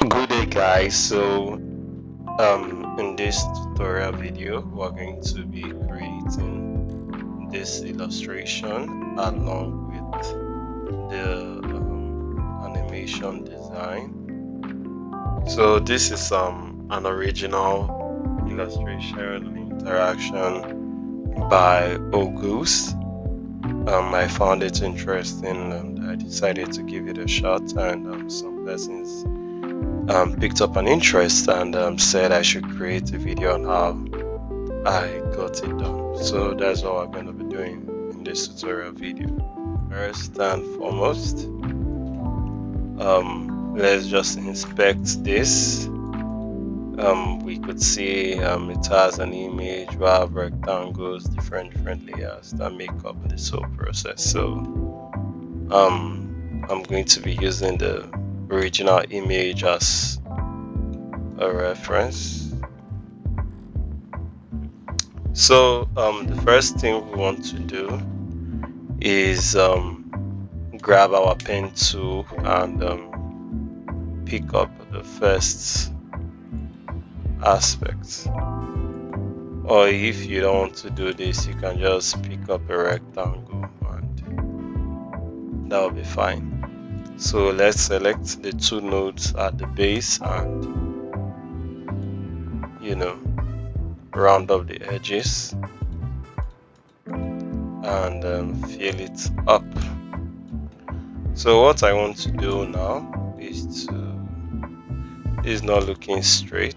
Good day, guys. In this tutorial video, we're going to be creating this illustration along with the animation design. So this is an original illustration interaction by Oguz. I found it interesting and I decided to give it a shot, and some persons picked up an interest and said I should create a video on how I got it done. So that's what we're going to be doing in this tutorial video. First and foremost, let's just inspect this. We could see it has an image, we have rectangles, different layers that make up this whole process. So I'm going to be using the original image as a reference. So the first thing we want to do is grab our pen tool and pick up the first aspect. Or if you don't want to do this, you can just pick up a rectangle and that will be fine. So let's select the two nodes at the base and round up the edges and fill it up. So what I want to do now is not looking straight.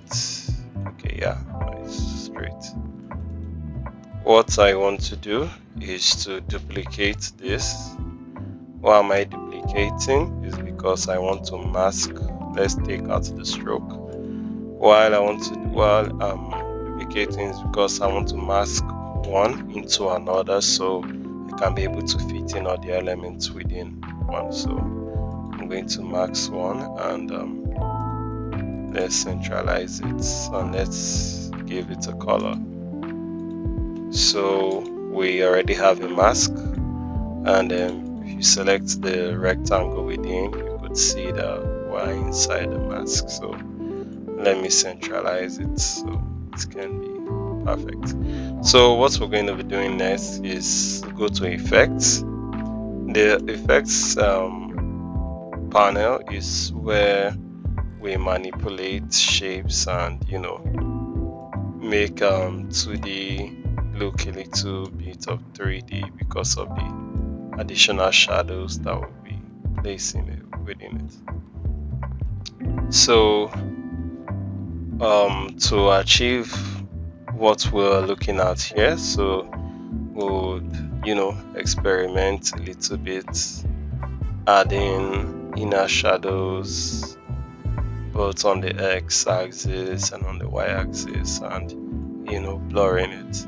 Okay, yeah, it's straight. What I want to do is to duplicate this. Why am I duplicating? Is because I want to mask. Let's take out the stroke. While duplicating is because I want to mask one into another, so I can be able to fit in all the elements within one. So I'm going to mask one and let's centralize it and let's give it a color. So we already have a mask, and then if you select the rectangle within, you could see that we're inside the mask. So let me centralize it so it can be perfect. So what we're going to be doing next is go to effects. The effects panel is where we manipulate shapes and make 2D look a little bit of 3D because of the additional shadows that we'll be placing within it. So to achieve what we're looking at here, so we'll experiment a little bit, adding inner shadows both on the x-axis and on the y-axis, and blurring it.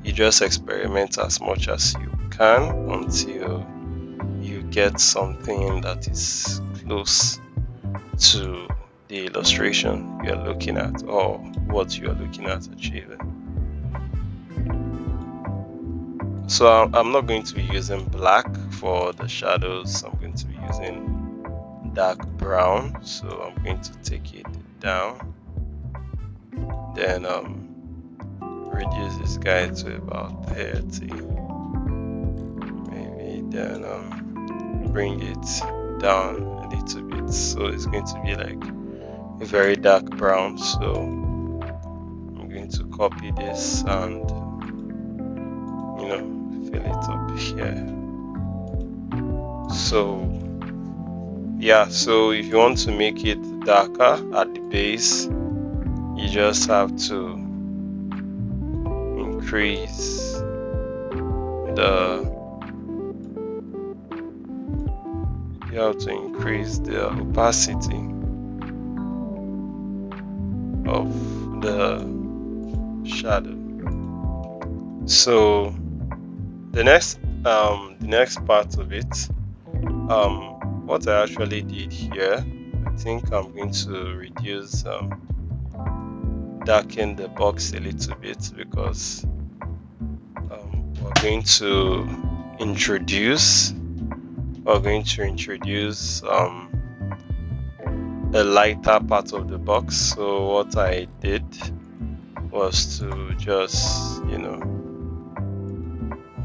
You just experiment as much as you can until you get something that is close to the illustration you're looking at or what you're looking at achieving. So I'm not going to be using black for the shadows. I'm going to be using dark brown. So I'm going to take it down, then reduce this guy to about 30, maybe, then bring it down a little bit, so it's going to be like a very dark brown. So I'm going to copy this and fill it up here. So yeah, so if you want to make it darker at the base, you just have to increase the opacity of the shadow. So the next part of it, what I actually did here, I think I'm going to reduce darken the box a little bit, because we're going to introduce a lighter part of the box. So what I did was to just,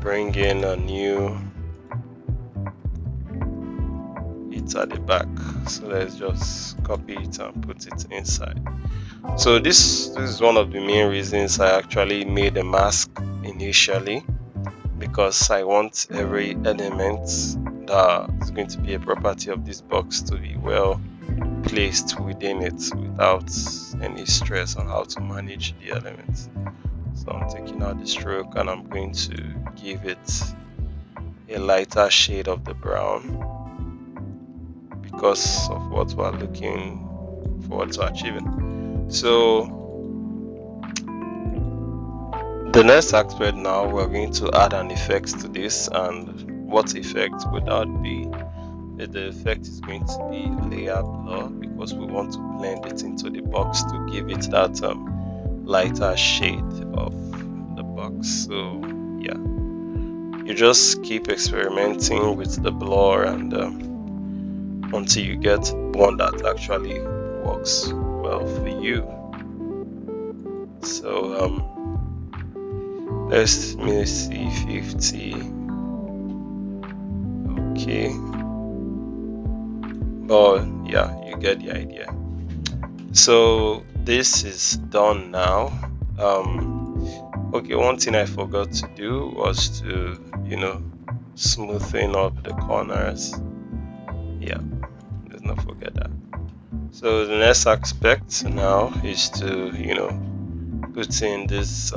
bring in a new it at the back. So let's just copy it and put it inside. So this is one of the main reasons I actually made a mask initially, because I want every element that is going to be a property of this box to be well placed within it without any stress on how to manage the elements. So I'm taking out the stroke and I'm going to give it a lighter shade of the brown because of what we're looking forward to achieving. So the next aspect now, we're going to add an effect to this. And what effect would that be? The effect is going to be layer blur, because we want to blend it into the box to give it that lighter shade of the box. So yeah, you just keep experimenting with the blur and until you get one that actually works well for you. So let me see, 50. Okay. But yeah, you get the idea. So this is done now. Okay, one thing I forgot to do was to, smoothing up the corners. Yeah, let's not forget that. So the next aspect now is to, put in this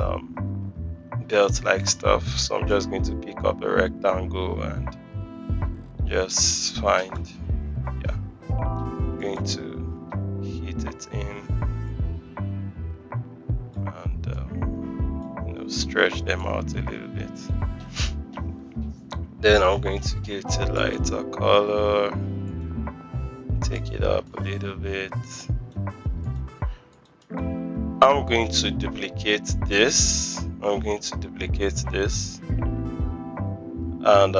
belt like stuff. So I'm just going to pick up a rectangle and just find, I'm going to hit it in and stretch them out a little bit. Then I'm going to give it a lighter color, take it up a little bit. I'm going to duplicate this. And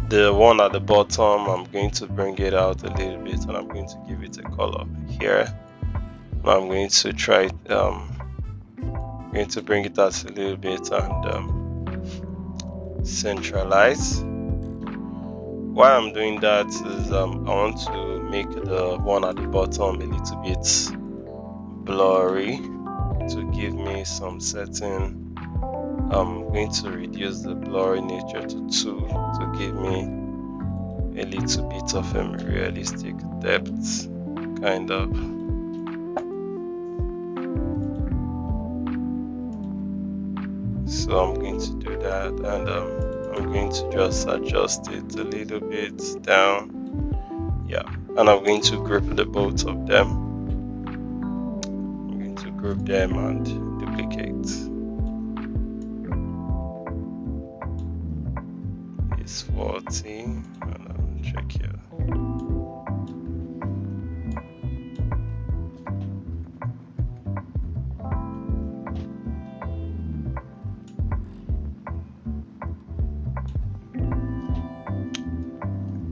the one at the bottom, I'm going to bring it out a little bit and I'm going to give it a color here. I'm going to try it, going to bring it out a little bit and centralize. Why I'm doing that is I want to make the one at the bottom a little bit blurry to give me some setting. I'm going to reduce the blurry nature to 2 to give me a little bit of a realistic depth, kind of. So I'm going to do that, and I'm going to just adjust it a little bit down. Yeah, and I'm going to group the both of them. I'm going to group them and duplicate. It's 40, and I'll check here.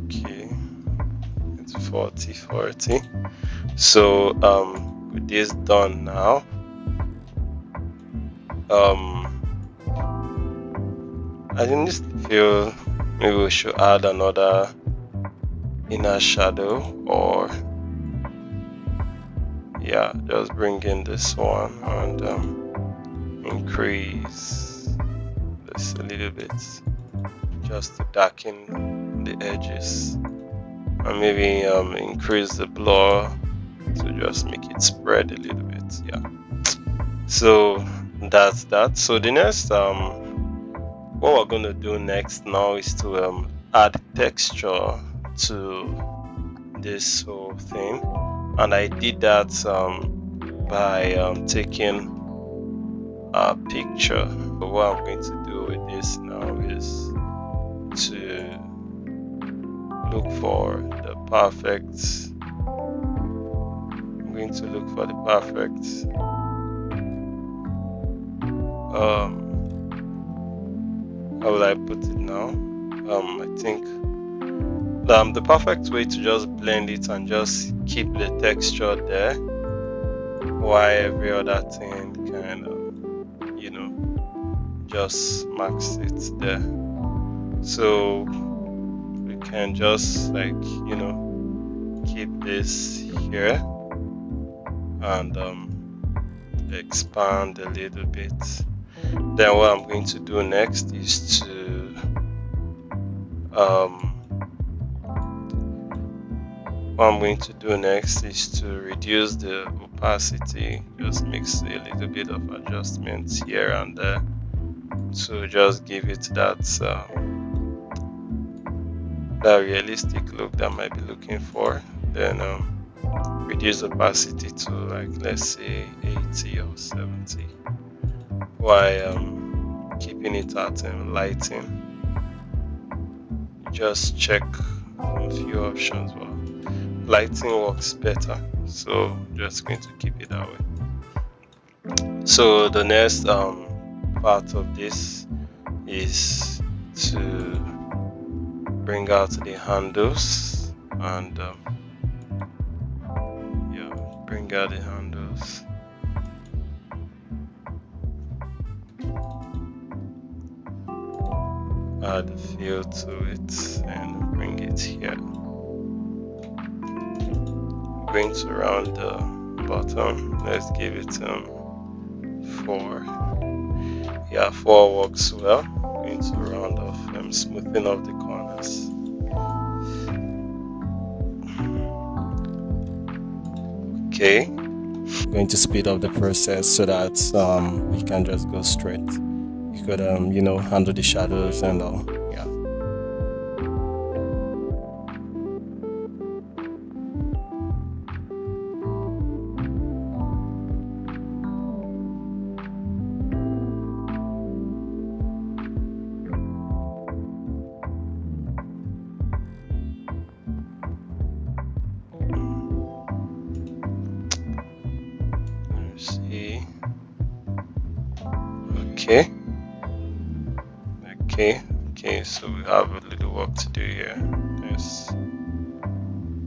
Okay, it's 40. So with this done now, I just feel maybe we should add another inner shadow, or yeah, just bring in this one and increase this a little bit just to darken the edges, and maybe increase the blur to just make it spread a little bit. Yeah, so that's that. So the next what we're going to do next now is to add texture to this whole thing, and I did that by taking a picture. So what I'm going to do with this now is to look for the perfect. I'm going to look for the perfect how will I put it now? I think The perfect way to just blend it and just keep the texture there, while every other thing kind of, just marks it there. So we can just keep this here and expand a little bit. Then what I'm going to do next is to reduce the opacity, just mix a little bit of adjustments here and there to just give it that realistic look that I might be looking for. Then reduce opacity to let's say 80 or 70, while keeping it at lighting. Just check a few options. Well, lighting works better, so just going to keep it that way. So the next part of this is to bring out the handles and bring out the handles. Add a feel to it and bring it here. I'm going to round the bottom. Let's give it 4. Yeah, 4 works well. I'm going to round off, smoothing off the corners. Okay. I'm going to speed up the process so that we can just go straight. You could handle the shadows and all. Yeah. See. Okay, so we have a little work to do here.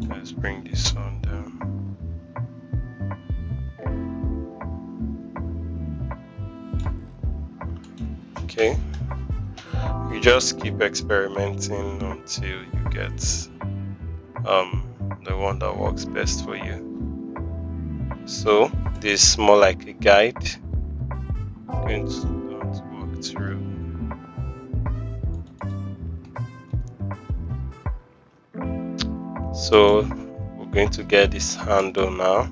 Let's bring this one down. Okay, you just keep experimenting until you get the one that works best for you. So this is more like a guide. I'm going to walk through. So we're going to get this handle now.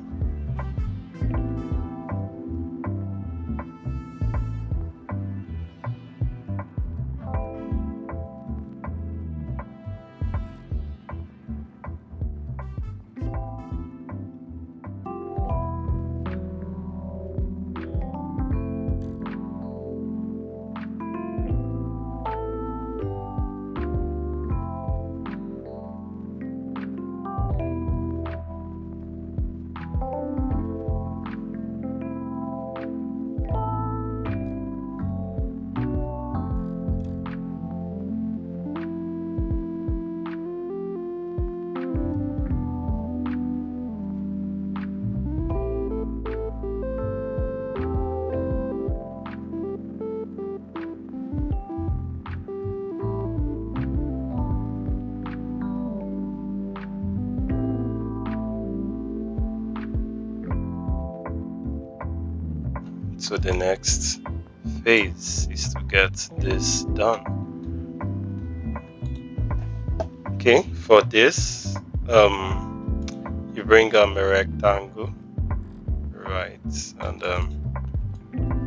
So the next phase is to get this done. Okay, for this, you bring a rectangle, right, and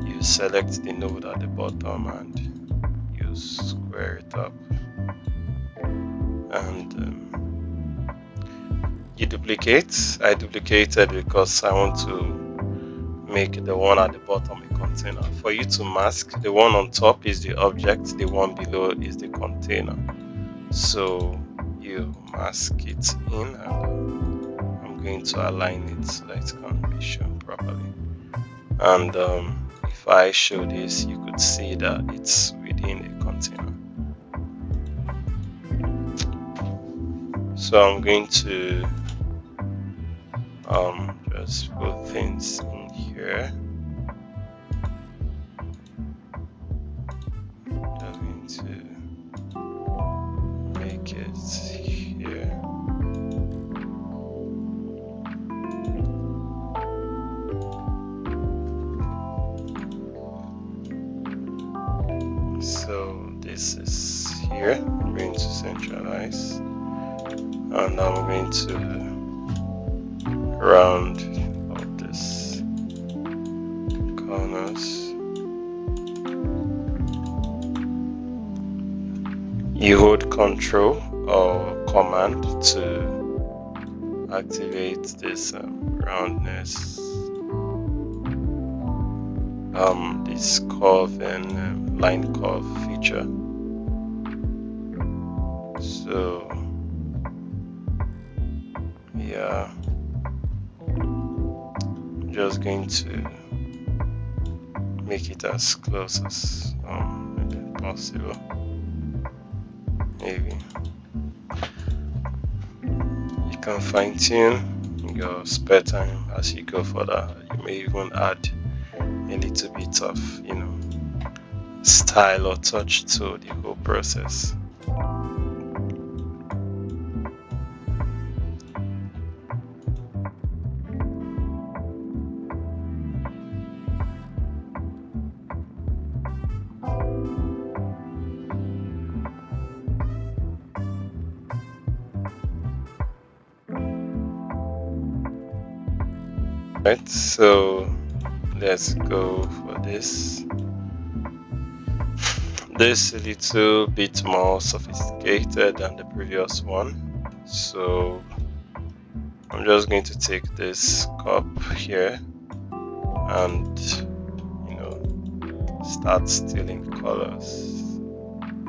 you select the node at the bottom and you square it up, and you duplicate. I duplicated because I want to make the one at the bottom a container. For you to mask, the one on top is the object, the one below is the container. So you mask it in, and I'm going to align it so that it can be shown properly. And if I show this, you could see that it's within a container. So I'm going to just put things in here. I'm going to make it here. So this is here. I'm going to centralize, and I'm going to round all these corners. You hold Control or Command to activate this roundness, this curve and line curve feature. So yeah, I'm just going to make it as close as possible. Maybe you can fine-tune your spare time as you go further. You may even add a little bit of, style or touch to the whole process. Right, so let's go for this. This is a little bit more sophisticated than the previous one. So I'm just going to take this cup here and start stealing colors.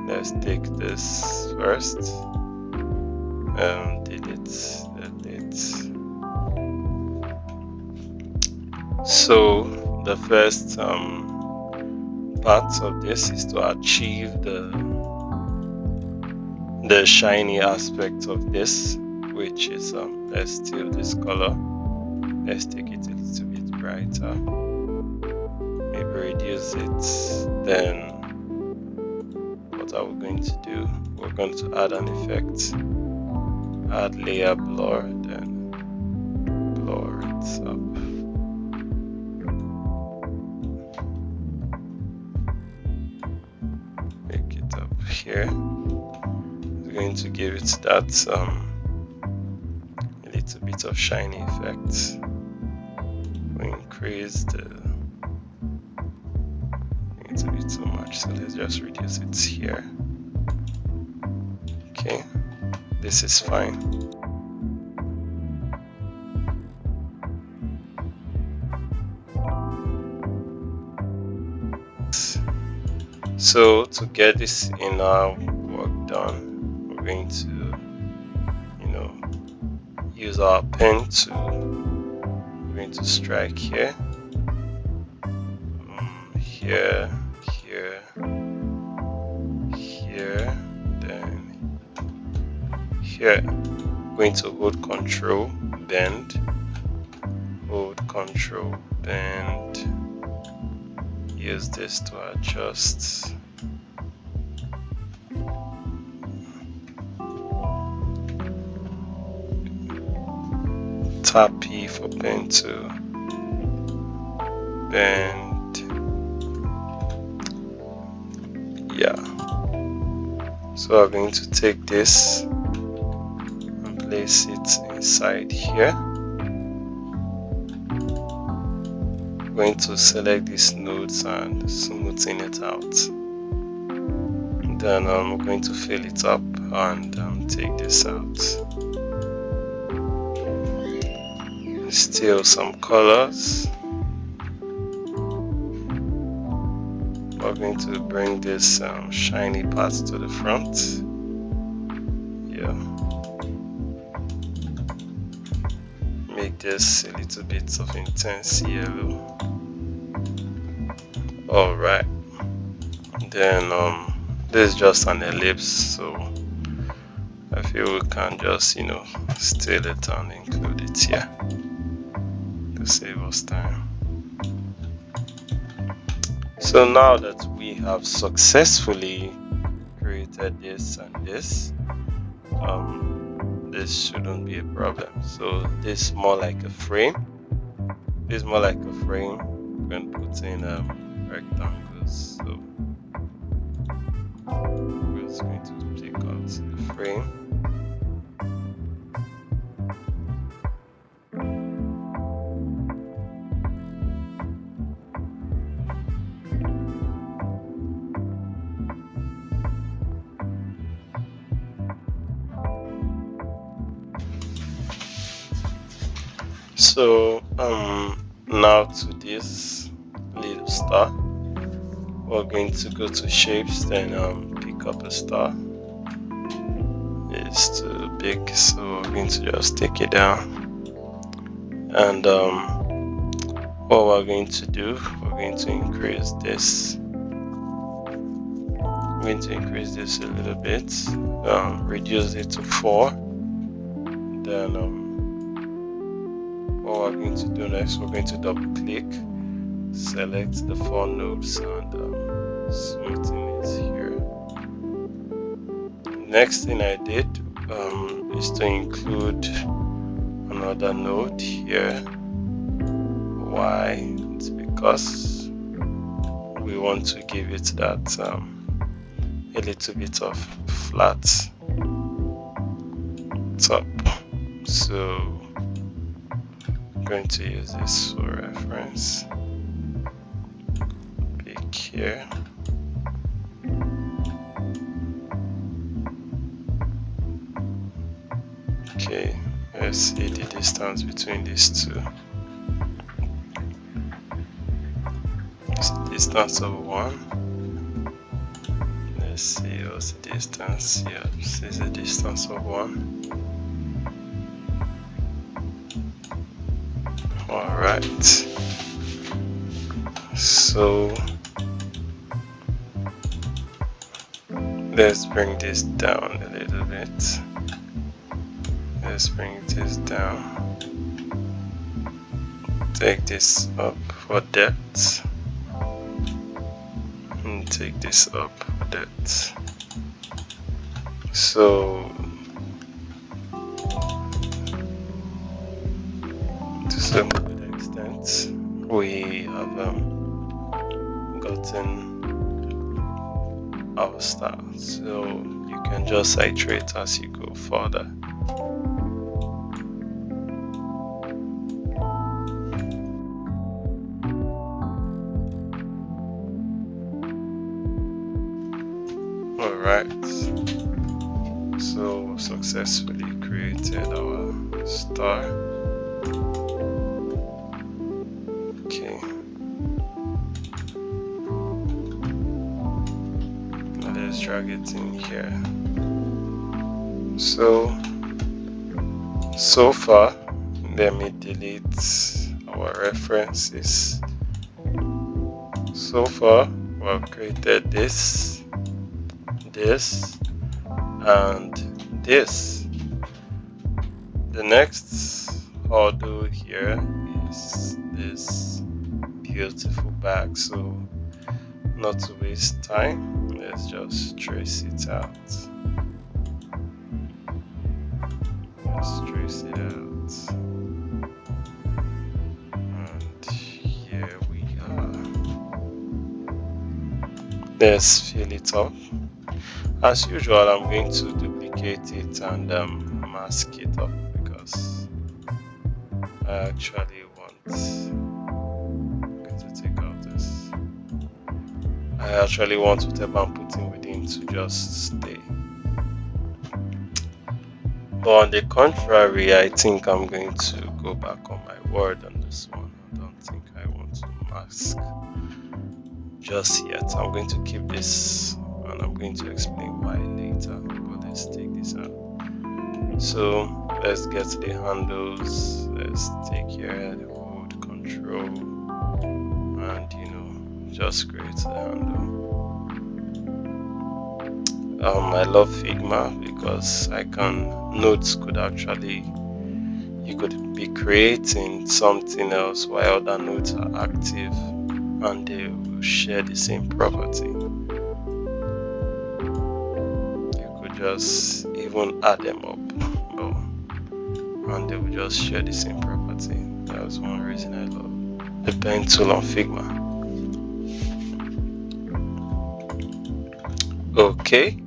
Let's take this first. Delete. So the first part of this is to achieve the shiny aspect of this, which is let's steal this color. Let's take it a little bit brighter. Maybe reduce it. Then what are we going to do? We're going to add an effect. Add layer blur, then blur it up. Make it up here. We're going to give it that a little bit of shiny effect. We increase it's a bit too much, so let's just reduce it here. Okay, this is fine. So to get this inner work done, we're going to use our pen we're going to strike here, here, then here. I'm going to hold Control, bend, hold Control, bend. Use this to adjust. Tap P for pen to bend. Yeah. So I'm going to take this and place it inside here. I'm going to select these nodes and smoothen it out. Then I'm going to fill it up and take this out. Steal some colors. We're going to bring this shiny part to the front. Yeah. Make this a little bit of intense yellow. Alright. Then this is just an ellipse, so I feel we can just, you know, steal it and include it here to save us time. So now that we have successfully created this and this, this shouldn't be a problem. So this is more like a frame. This is more like a frame. We're going to put in rectangles. So we're just going to take out the frame. So now to this little star, we're going to go to shapes, then pick up a star. It's too big, so we're going to just take it down. And what we're going to do, we're going to increase this. We're going to increase this a little bit, reduce it to 4. Then what we're going to do next, we're going to double click, select the 4 nodes and smoothen it here. Next thing I did is to include another node here. Why? It's because we want to give it that a little bit of flat top. So I'm going to use this for reference. Pick here. Okay, let's see the distance between these two. It's the distance of 1. Let's see what's the distance. Yeah, this is the distance of 1. Alright, so let's bring this down a little bit. Let's bring this down. Take this up for depth. And take this up for depth. So to some good extent, we have gotten our star. So you can just iterate as you go further. Alright, so successfully created our star. Okay, now let's drag it in here. So far, let me delete our references. So far, we've created this, and this. The next hurdle here is this beautiful bag. So not to waste time, let's just trace it out. Let's trace it out, and here we are. Let's fill it up. As usual, I'm going to duplicate it and mask it up because I actually want, I'm going to take out this. I actually want whatever I'm putting within to just stay. But on the contrary, I think I'm going to go back on my word on this one. I don't think I want to mask just yet. I'm going to keep this, and I'm going to explain why later, but let's take this out. So let's get to the handles. Let's take here the hold control and just create the handle. I love Figma because notes could actually, you could be creating something else while other nodes are active and they will share the same property. You could just even add them up, and they will just share the same property. That's one reason I love the pen tool on Figma. Okay,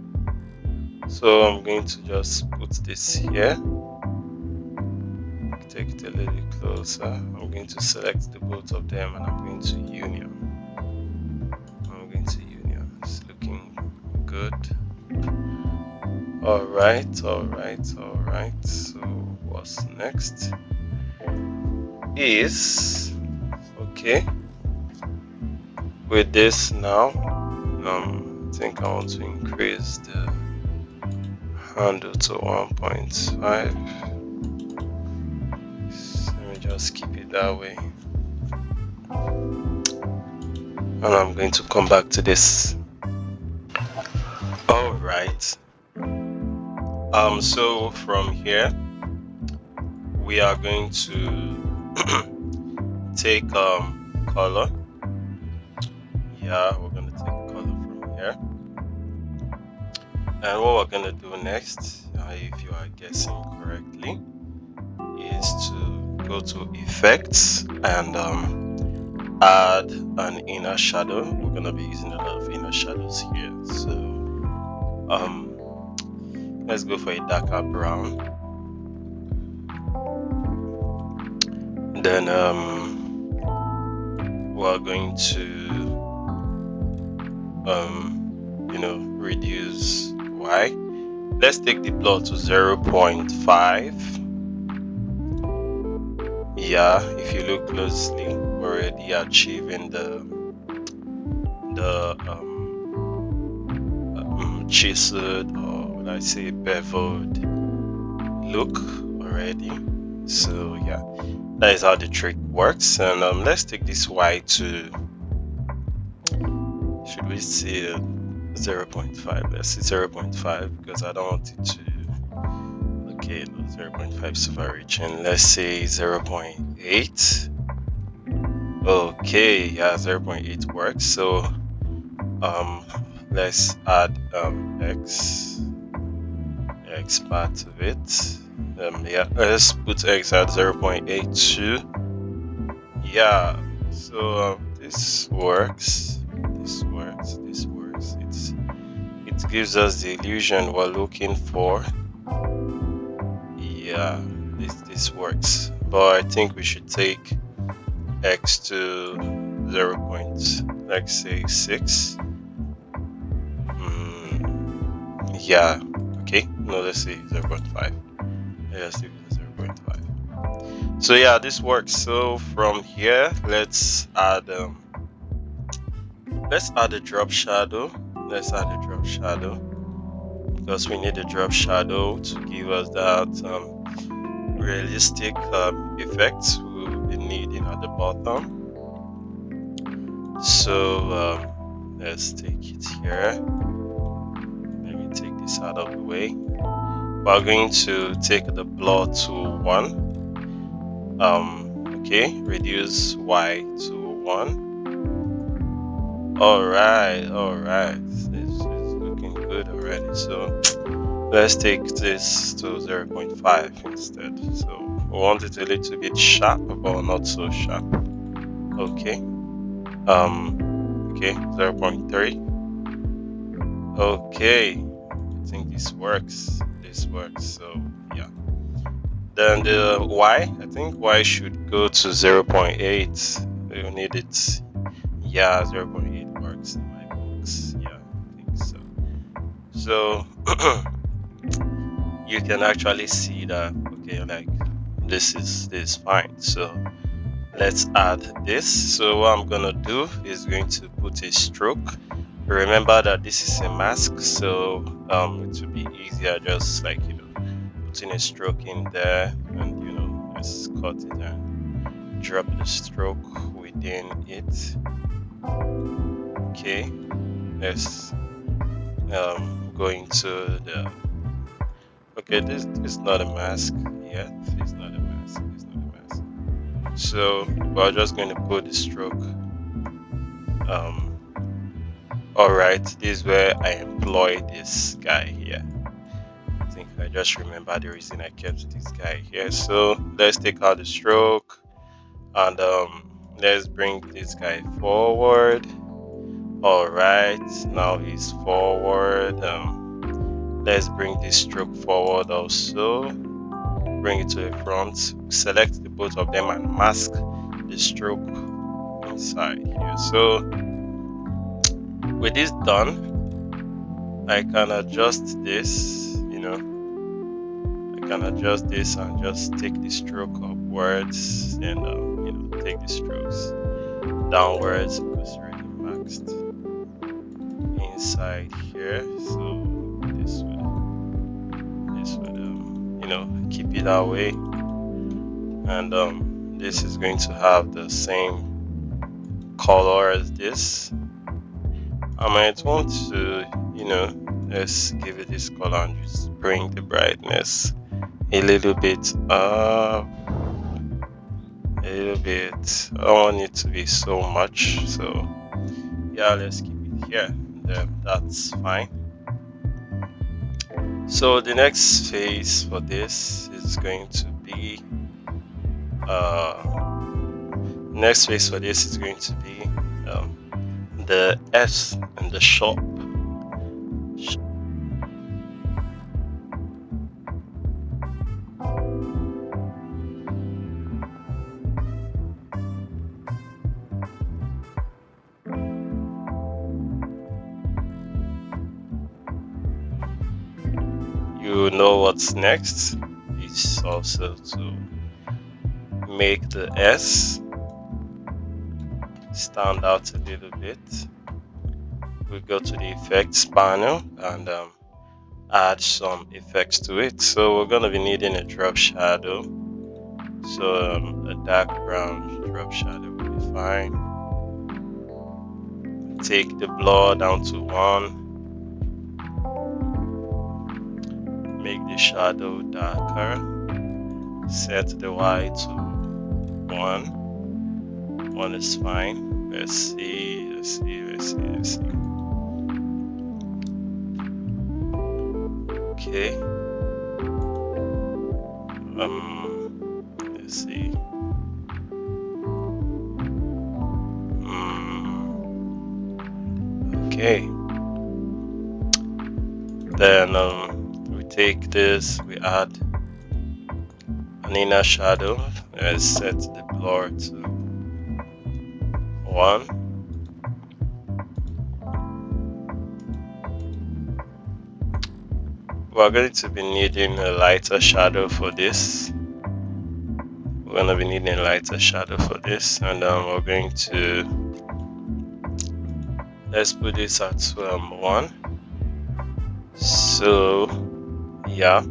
so I'm going to just put this here, take it a little bit closer. I'm going to select the both of them and I'm going to union. It's looking good. Alright. So what's next is, okay, with this now, I think I want to increase the handle to 1.5. Let me just keep it that way, and I'm going to come back to this. Alright, so from here we are going to take color. Yeah, we're going to take color from here. And what we're going to do next, if you are guessing correctly, is to go to effects and add an inner shadow. We're going to be using a lot of inner shadows here. So let's go for a darker brown. Then we're going to reduce Y. Let's take the blur to 0.5. Yeah, if you look closely, we're already achieving the chiseled, or would I say beveled look already. So yeah, that is how the trick works. And let's take this Y to, should we see 0.5? Let's see 0.5 because I don't want it to, okay, no, 0.5 is overreaching. Let's say 0.8. Okay, yeah, 0.8 works. So let's add x part of it. Yeah, let's put x at 0.82. Yeah, so this works. It gives us the illusion we're looking for. Yeah, this works, but I think we should take x to 0.6. Yeah, okay, no, let's say 0.5. Let's do 0.5. So yeah, this works. So from here, let's add a drop shadow. Because we need a drop shadow to give us that realistic effect we'll be needing at the bottom. So let's take it here. Let me take this out of the way. We're going to take the blur to 1. Okay, reduce Y to 1. Alright, this is looking good already. So let's take this to 0.5 instead. So we want it a little bit sharp, but not so sharp. Okay. Okay, 0.3. Okay, I think this works. So yeah. Then the Y, I think Y should go to 0.8. We need it. Yeah, 0.8 works in my books. Yeah, I think so. So you can actually see that, okay, like this is fine. So let's add this. So what I'm gonna do is going to put a stroke. Remember that this is a mask, so it will be easier just like putting a stroke in there, and let's cut it and drop the stroke within it. Okay, let's go into the, okay, this is not a mask yet. It's not a mask. It's not a mask. So we're just going to put the stroke. Alright, this is where I employ this guy here. I think I just remember the reason I kept this guy here. So let's take out the stroke and let's bring this guy forward. Alright, now he's forward. Let's bring this stroke forward also. Bring it to the front. Select the both of them and mask the stroke inside here. So with this done, I can adjust this, I can adjust this and just take the stroke upwards and take the strokes downwards because it's already maxed inside here. So this would keep it that way, and this is going to have the same color as this. I might want to, let's give it this color and just bring the brightness a little bit up, a little bit. I don't want it to be so much, so yeah, let's keep it here. That's fine. So the next phase for this is going to be the S in the shop. You know what's next. It's also to make the S stand out a little bit. We go to the effects panel and add some effects to it. So we're going to be needing a drop shadow. So a dark brown drop shadow will be fine. Take the blur down to 1. Make the shadow darker. Set the Y to 1. 1 is fine. Let's see. Okay. Let's see. Okay. Then we take this, we add an inner shadow. Let's set the blur to 1. We're going to be needing a lighter shadow for this. And we're going to, let's put this at 1. So yeah,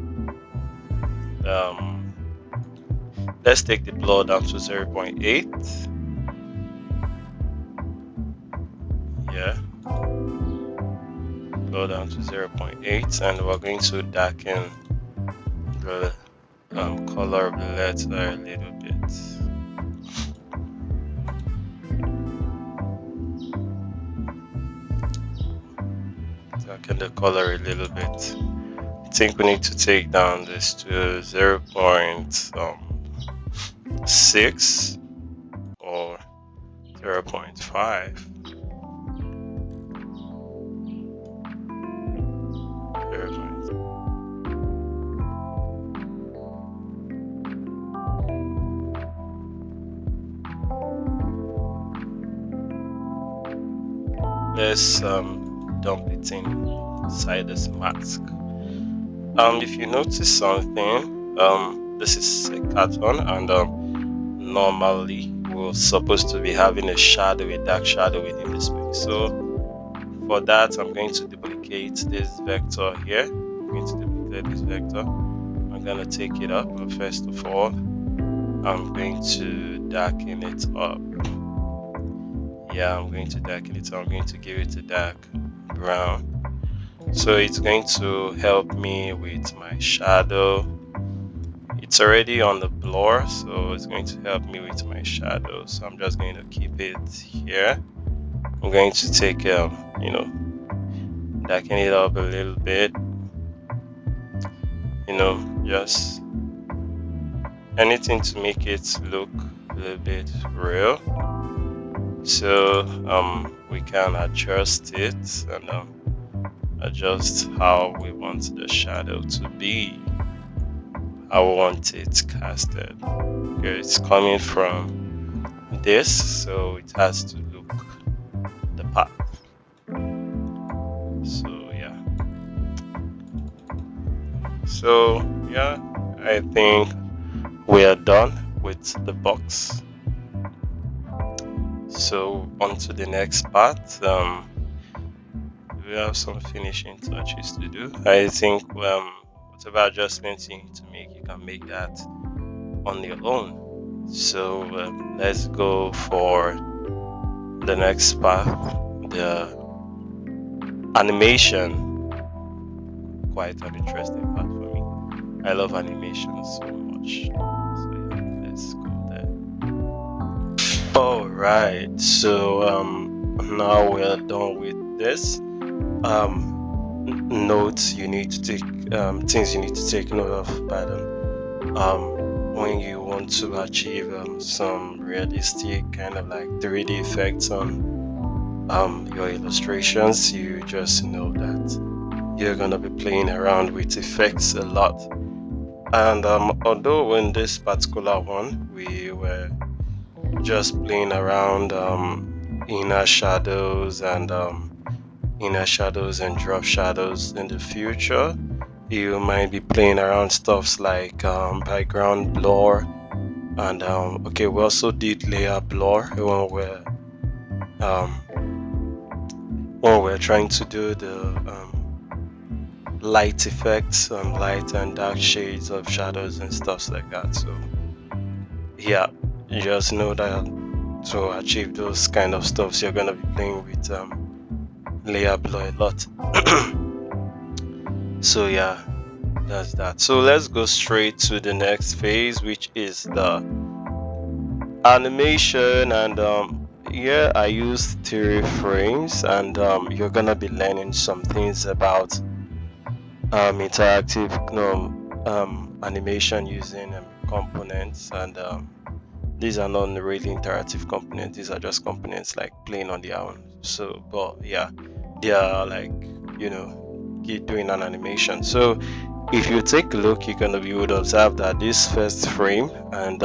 let's take the blur down to 0.8. Yeah, go down to 0.8, and we're going to darken the color of the letter a little bit. Darken the color a little bit. I think we need to take down this to 0.6 or 0.5. Let's dump it inside this mask. If you notice something, this is a cartoon, and normally we're supposed to be having a dark shadow within the space. So for that, I'm going to duplicate this vector here. I'm going to take it up, but first of all, I'm going to darken it up. Yeah, I'm going to darken it. I'm going to give it a dark brown. So it's going to help me with my shadow. It's already on the blur, so it's going to help me with my shadow. So I'm just going to keep it here. I'm going to take darken it up a little bit, just anything to make it look a little bit real. So we can adjust it and adjust how we want the shadow to be, how we want it casted. Okay, it's coming from this, so it has to look the path. So yeah, I think we are done with the box. So on to the next part. We have some finishing touches to do. I think whatever adjustments you need to make, you can make that on your own. So let's go for the next part, the animation. Quite an interesting part for me. I love animation so much. So yeah, let's go there. Alright, so now we're done with this. Notes you need to take, things you need to take note of, when you want to achieve some realistic kind of like 3D effects on your illustrations. You just know that you're gonna be playing around with effects a lot. And although in this particular one we were just playing around inner shadows and drop shadows, in the future you might be playing around stuffs like background blur, and okay, we also did layer blur when we're trying to do the light effects, light and dark shades of shadows and stuff like that. So yeah, you just know that to achieve those kind of stuffs, you're gonna be playing with layer blur a lot. So yeah, that's that. So let's go straight to the next phase, which is the animation. And yeah, I use 3 frames, and you're gonna be learning some things about interactive animation using components. And these are not really interactive components, these are just components like playing on their own. So but yeah, they are like doing an animation. So if you take a look, you would observe that this first frame and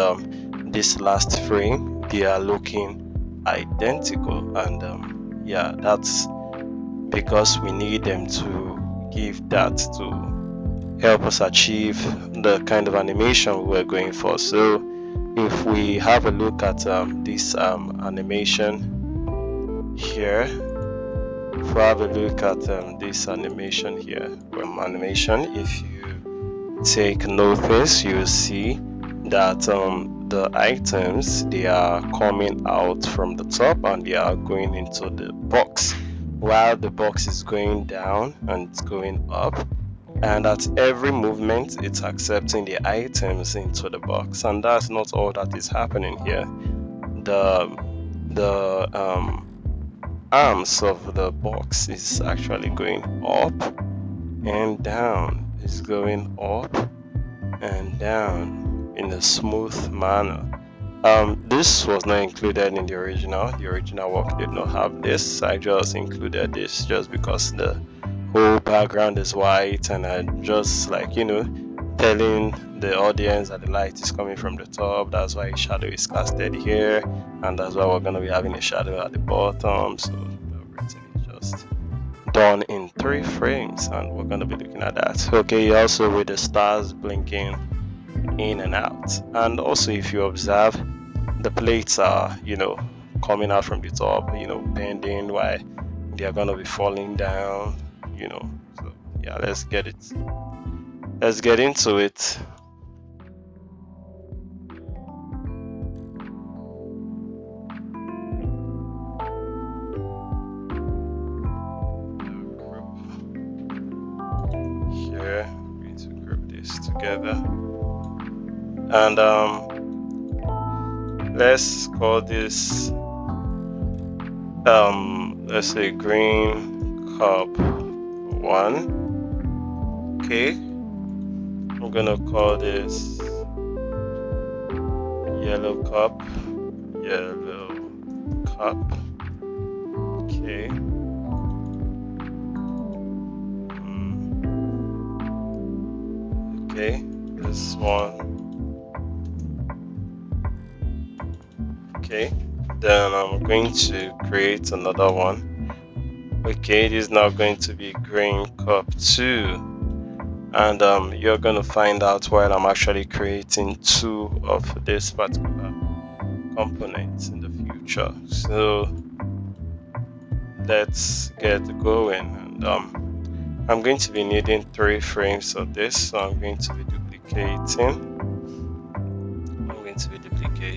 this last frame, they are looking identical. And yeah, that's because we need them to give that to help us achieve the kind of animation we're going for. So if we have a look at this animation here, if we have a look at this animation here, if you take notice, you see that the items, they are coming out from the top and they are going into the box, while the box is going down and it's going up. And at every movement, it's accepting the items into the box. And that's not all that is happening here. The arms of the box is actually going up and down. It's going up and down in a smooth manner. This was not included in the original. The original work did not have this. I just included this just because the whole background is white, and I just telling the audience that the light is coming from the top. That's why shadow is casted here, and that's why we're going to be having a shadow at the bottom. So everything is just done in 3 frames, and we're going to be looking at that. Okay, also with the stars blinking in and out. And also, if you observe, the plates are coming out from the top, bending, while they are going to be falling down. So yeah, let's get into it. together. And let's call this let's say green cup 1. Okay, I'm gonna call this yellow cup. Okay. Okay, this one. Okay, then I'm going to create another one. Okay, this is now going to be green cup 2, and you're going to find out while I'm actually creating 2 of this particular components in the future. So let's get going. And I'm going to be needing 3 frames of this, so I'm going to be duplicating. And I'm going to duplicate.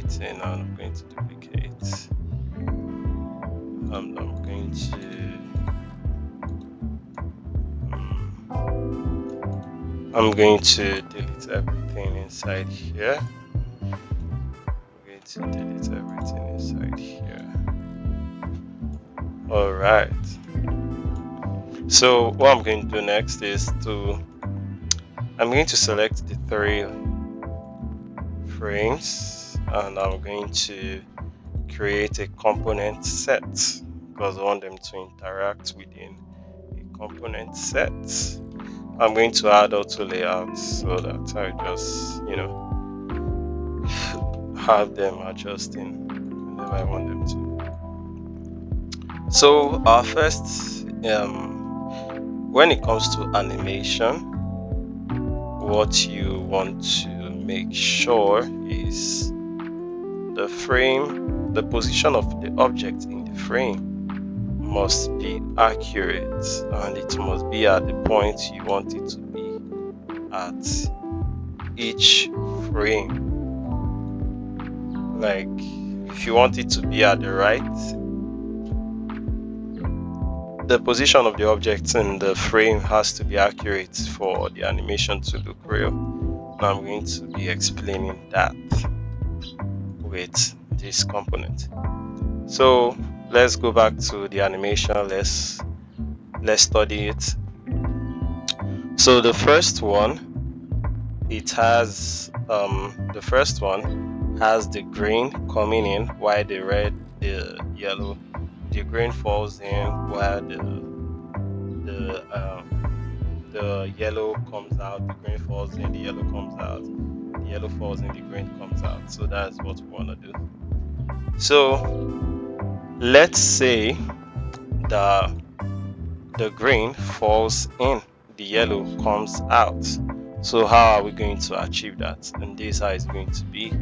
I'm going to delete everything inside here. Alright. So what I'm going to do next is I'm going to select the 3 frames, and I'm going to create a component set because I want them to interact within a component set. I'm going to add auto layouts so that I just have them adjusting whenever I want them to. So our first when it comes to animation, what you want to make sure is the position of the object in the frame must be accurate, and it must be at the point you want it to be at each frame. Like if you want it to be at the right, the position of the object in the frame has to be accurate for the animation to look real. And I'm going to be explaining that with this component. So let's go back to the animation. Let's study it. So the first one, the first one has the green coming in while the red, the yellow, the green falls in while the yellow comes out. The green falls in, the yellow comes out. The yellow falls in, the green comes out. So that's what we want to do. So let's say the green falls in, the yellow comes out. So how are we going to achieve that? And this is how it's going to be.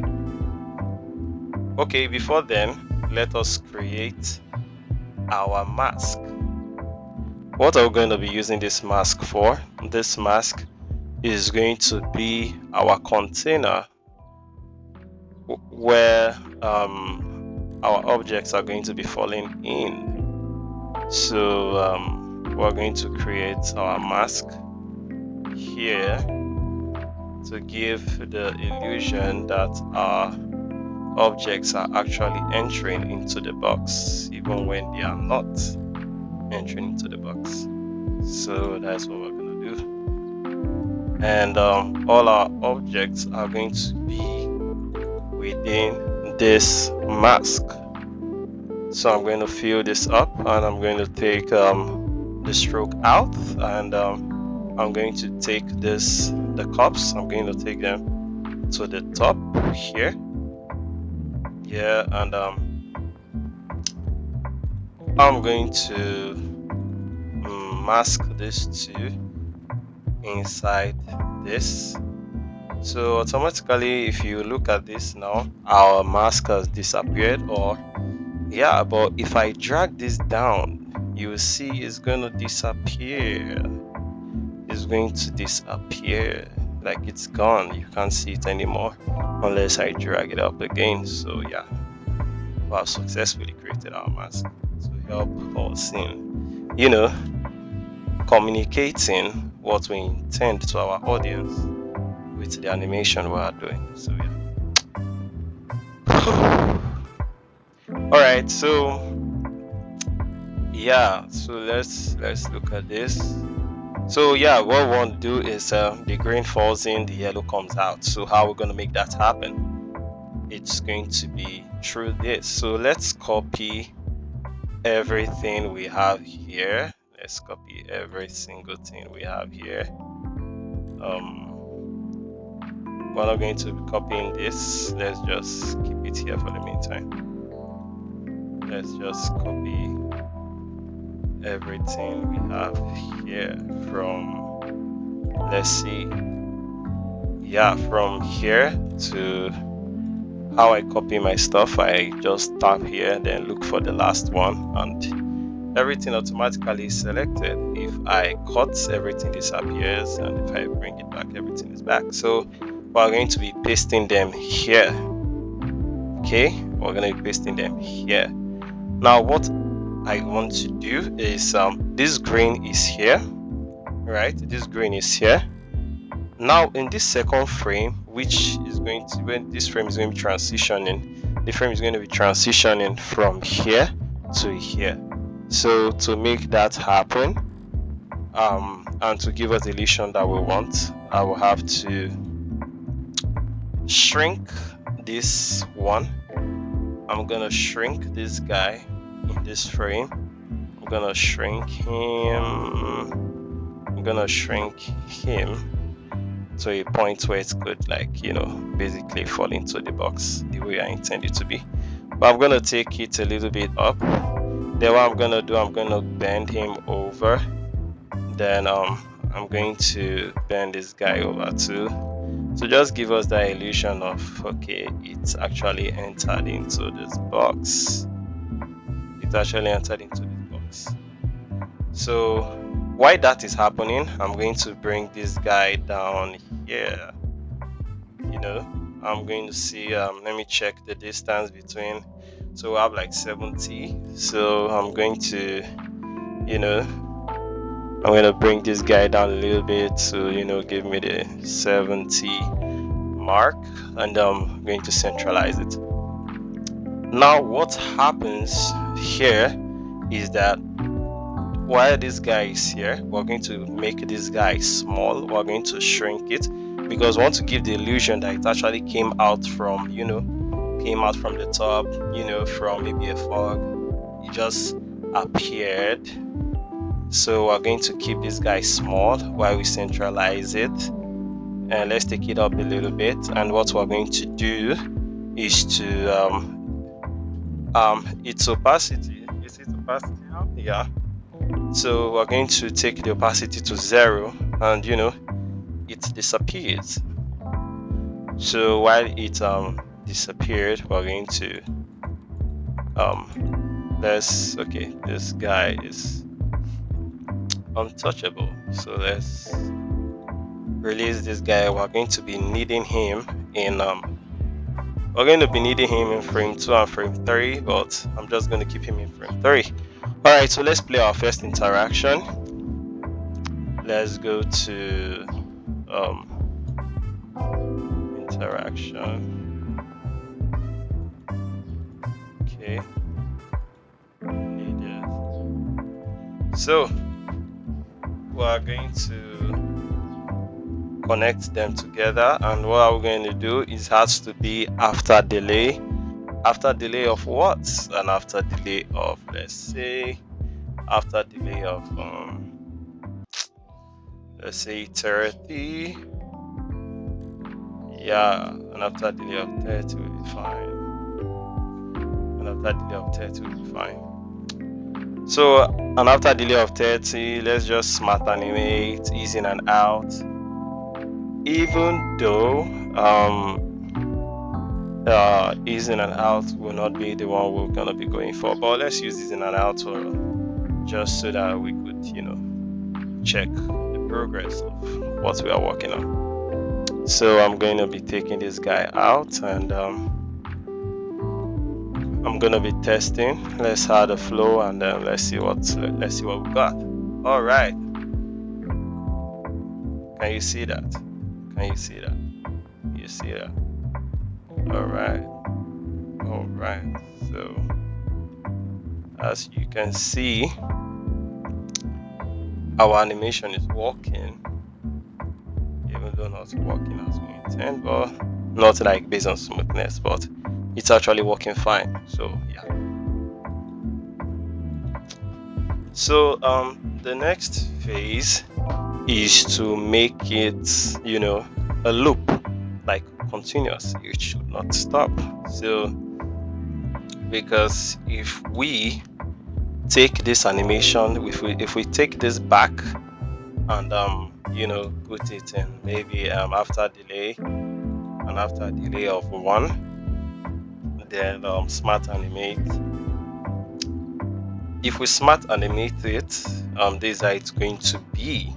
Okay, before then, let us create our mask. What are we going to be using this mask for? This mask is going to be our container where our objects are going to be falling in. So we're going to create our mask here to give the illusion that our objects are actually entering into the box even when they are not entering into the box. So that's what we're going to do. And all our objects are going to be within this mask. So I'm going to fill this up, and I'm going to take the stroke out, and I'm going to take the cups, I'm going to take them to the top here. Yeah, and I'm going to mask this too inside this. So automatically, if you look at this now, our mask has disappeared. Or yeah, but if I drag this down, you will see it's going to disappear. It's going to disappear, like it's gone. You can't see it anymore unless I drag it up again. So yeah, we have successfully created our mask to help us in, communicating what we intend to our audience with the animation we are doing. So yeah. All right, so yeah, so let's look at this. So yeah, what we want to do is the green falls in, the yellow comes out. So how we're going to make that happen? It's going to be through this. So let's copy everything we have here. Let's copy every single thing we have here. We're not going to be copying this. Let's just keep it here for the meantime. Let's just copy everything we have here from, let's see, yeah, from here to how I copy my stuff. I just tap here, then look for the last one, and everything automatically is selected. If I cut, everything disappears, and if I bring it back, everything is back. So we're going to be pasting them here. Okay, we're going to be pasting them here. Now what I want to do is this green is here, right? This green is here. Now in this second frame, which is going to, when this frame is going to be transitioning, the frame is going to be transitioning from here to here. So to make that happen, and to give us the illusion that we want, I will have to shrink this one. I'm gonna shrink this guy in this frame. I'm gonna shrink him. I'm gonna shrink him to a point where it could, like, you know, basically fall into the box the way I intend it to be. But I'm gonna take it a little bit up. Then what I'm gonna do, I'm gonna bend him over. Then I'm going to bend this guy over too. So just give us that illusion of, okay, it's actually entered into this box. It actually entered into this box. So while that is happening, I'm going to bring this guy down here. You know, I'm going to see, let me check the distance between. So we have like 70. So I'm going to, you know, I'm going to bring this guy down a little bit to, you know, give me the 70 mark, and I'm going to centralize it. Now what happens here is that while this guy is here, we're going to make this guy small. We're going to shrink it because we want to give the illusion that it actually came out from, you know, came out from the top, you know, from maybe a fog. It just appeared. So we're going to keep this guy small while we centralize it, and let's take it up a little bit. And what we're going to do is to its opacity. Is it opacity now? Yeah. So we're going to take the opacity to 0, and you know, it disappears. So while it disappeared, we're going to okay, this guy is untouchable, so let's release this guy. We're going to be needing him in frame 2 and frame 3, but I'm just going to keep him in frame 3. All right, so let's play our first interaction. Let's go to interaction. Okay, so we're going to connect them together, and what we're going to do is has to be after delay. After delay of what? And after delay of, let's say, after delay of let's say 30. Yeah, and after delay of 30 will be fine. And after delay of 30 will be fine. So, and after delay of 30, let's just smart animate, ease in and out. Even though ease in and out will not be the one we're gonna be going for, but let's use ease in and out for, just so that we could, you know, check the progress of what we are working on. So I'm going to be taking this guy out, and I'm gonna be testing. Let's add a flow, and then let's see what we got. All right. Can you see that? Can you see that? You see that? All right. So as you can see, our animation is working, even though not working as we intend, but not like based on smoothness, but it's actually working fine. So yeah. So the next phase is to make it, a loop, like continuous. It should not stop. So because if we take this animation, if we take this back and put it in maybe after delay of 1, then smart animate. If we smart animate it, this is how it's going to be.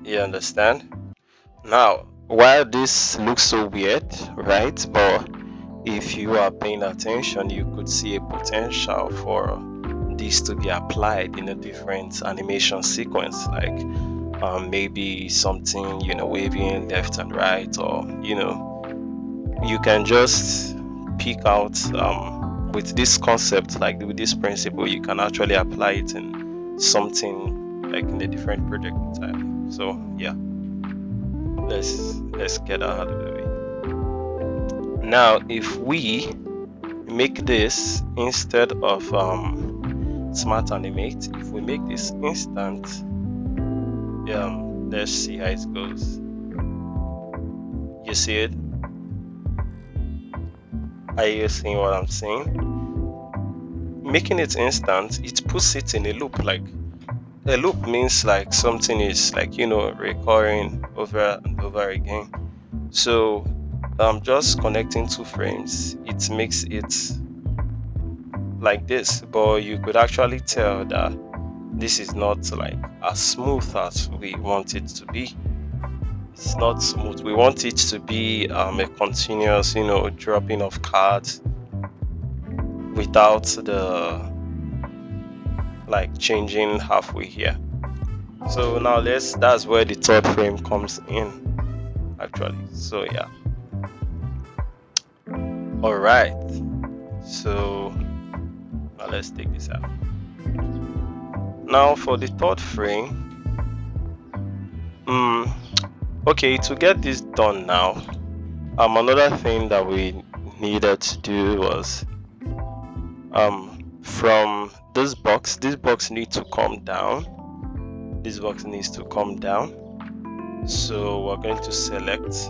You understand? Now, while this looks so weird, right? But if you are paying attention, you could see a potential for this to be applied in a different animation sequence, like maybe something waving left and right, or you can just pick out with this concept, like with this principle, you can actually apply it in something like in a different project entirely. So yeah, let's get out of the way. Now, if we make this instead of smart animate, if we make this instant, let's see how it goes. You see it? Are you seeing what I'm saying? Making it instant, it puts it in a loop. Like a loop means like something is like recurring over and over again. So just connecting 2 frames, it makes it like this, but you could actually tell that this is not like as smooth as we want it to be. It's not smooth. We want it to be a continuous dropping of cards without the like changing halfway here. So now that's where the 3rd frame comes in actually. So yeah, all right, so now let's take this out. Now for the 3rd frame, okay, to get this done now, another thing that we needed to do was from this box needs to come down. This box needs to come down. So we're going to select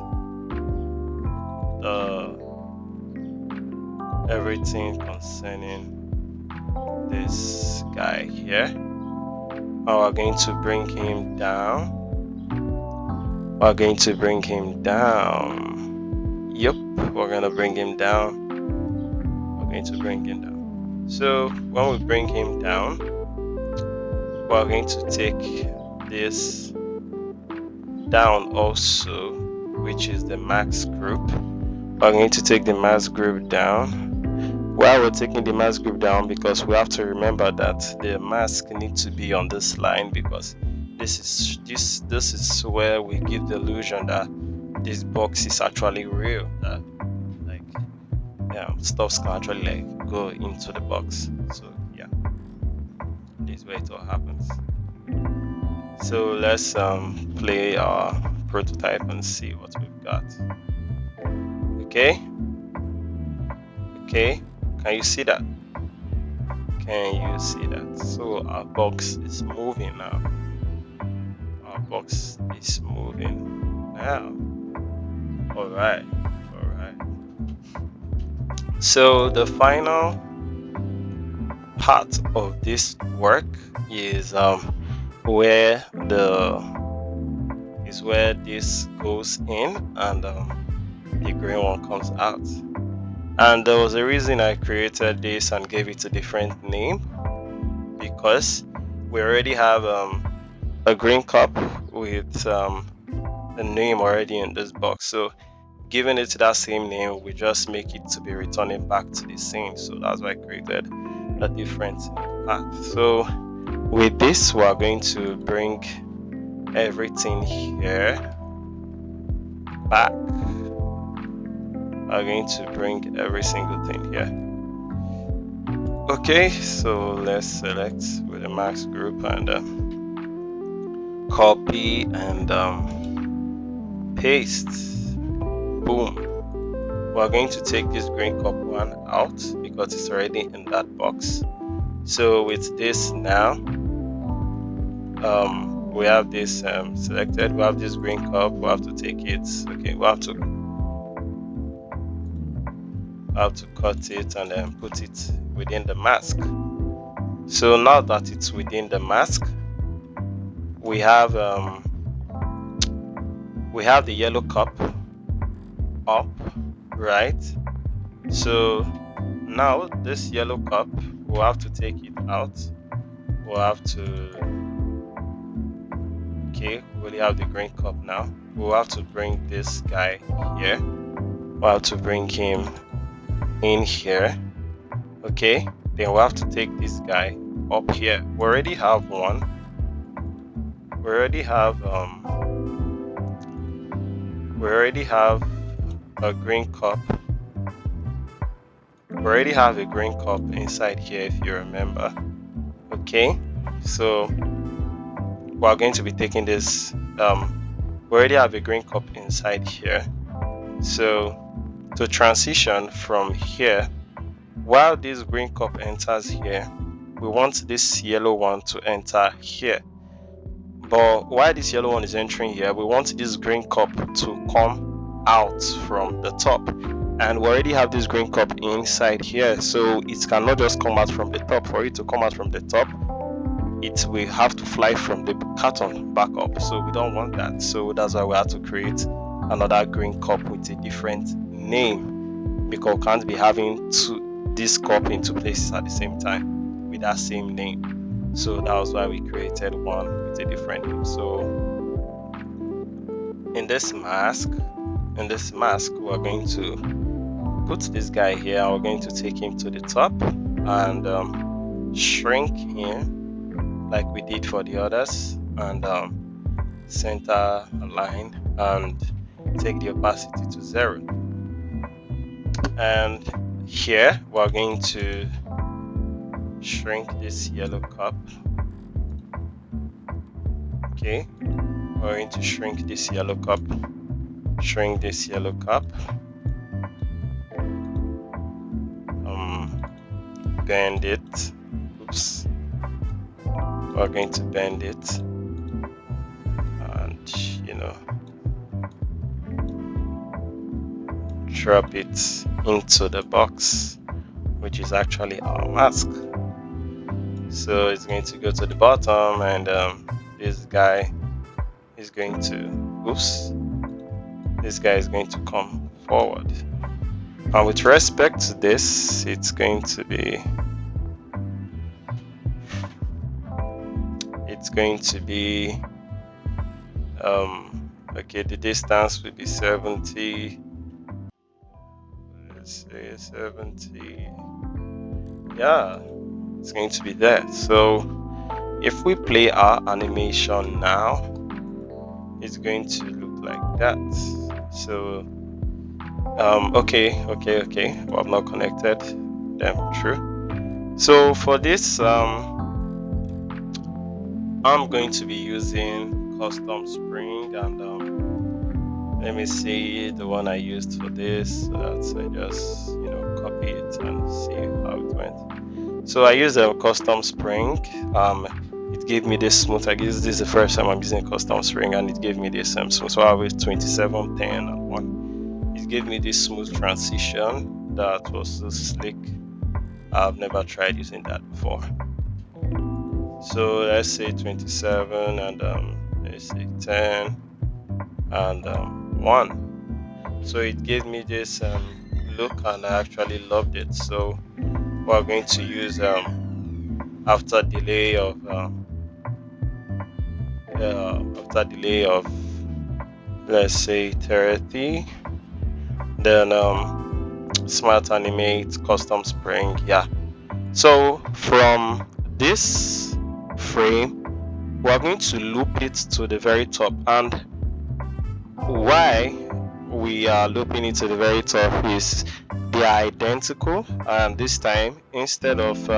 everything concerning this guy here. Now we're going to bring him down. Yep, we're going to bring him down. So when we bring him down, we're going to take this down also, which is the max group. We're going to take the max group down. While we're taking the mask group down, because we have to remember that the mask needs to be on this line, because this is where we give the illusion that this box is actually real, that like stuff can actually like go into the box. So yeah, this is where it all happens. So let's play our prototype and see what we've got. Okay, can you see that? So our box is moving now. All right. So the final part of this work is where this goes in and the green one comes out. And there was a reason I created this and gave it a different name, because we already have a green cup with a name already in this box. So giving it that same name, we just make it to be returning back to the same. So that's why I created a different path. So With this, we are going to bring everything here back. We are going to bring every single thing here. Okay, so let's select with the max group and copy and paste. Boom. We're going to take this green cup one out because it's already in that box. So with this now, we have this selected. We have this green cup. We have to take it. Okay, we have to cut it and then put it within the mask. So now that it's within the mask, we have the yellow cup up, right? So now this yellow cup, we'll have to take it out. We'll have to, okay, we only have the green cup now. We'll have to bring this guy here. We'll have to bring him in here. Okay, then we'll have to take this guy up here. We already have one. We already have a green cup. We already have a green cup inside here, if you remember. Okay, so we're going to be taking this. We already have a green cup inside here. So to transition from here, while this green cup enters here, we want this yellow one to enter here. But while this yellow one is entering here, we want this green cup to come out from the top. And we already have this green cup inside here, so it cannot just come out from the top. For it to come out from the top, it will have to fly from the carton back up. So we don't want that. So that's why we have to create another green cup with a different name, because we can't be having this cup in two places at the same time with that same name. So that was why we created one with a different name. So in this mask, we're going to put this guy here. We're going to take him to the top and shrink him like we did for the others, and center align and take the opacity to 0. And here we're going to shrink this yellow cup. Okay, we're going to shrink this yellow cup. Shrink this yellow cup. Bend it. Oops. We're going to bend it, and drop it into the box, which is actually our mask. So it's going to go to the bottom, and this guy is going to, this guy is going to come forward. And with respect to this, it's going to be okay, the distance will be 70. Let's say 70. Yeah, it's going to be there. So if we play our animation now, it's going to look like that. So okay, well, I'm not connected them. True. So for this, I'm going to be using custom spring, and let me see the one I used for this, so that I just copy it and see how it went. So I used a custom spring. It gave me this smooth. I guess this is the first time I'm using a custom spring, and it gave me this smooth. So I was 27, 10, and 1. It gave me this smooth transition that was so slick. I've never tried using that before. So let's say 27, and let's say 10, and 1. So it gave me this look, and I actually loved it. So we're going to use after delay of let's say 30, then smart animate custom spring. Yeah, so from this frame, we're going to loop it to the very top. And why we are looping it to the very top is they are identical, and this time instead of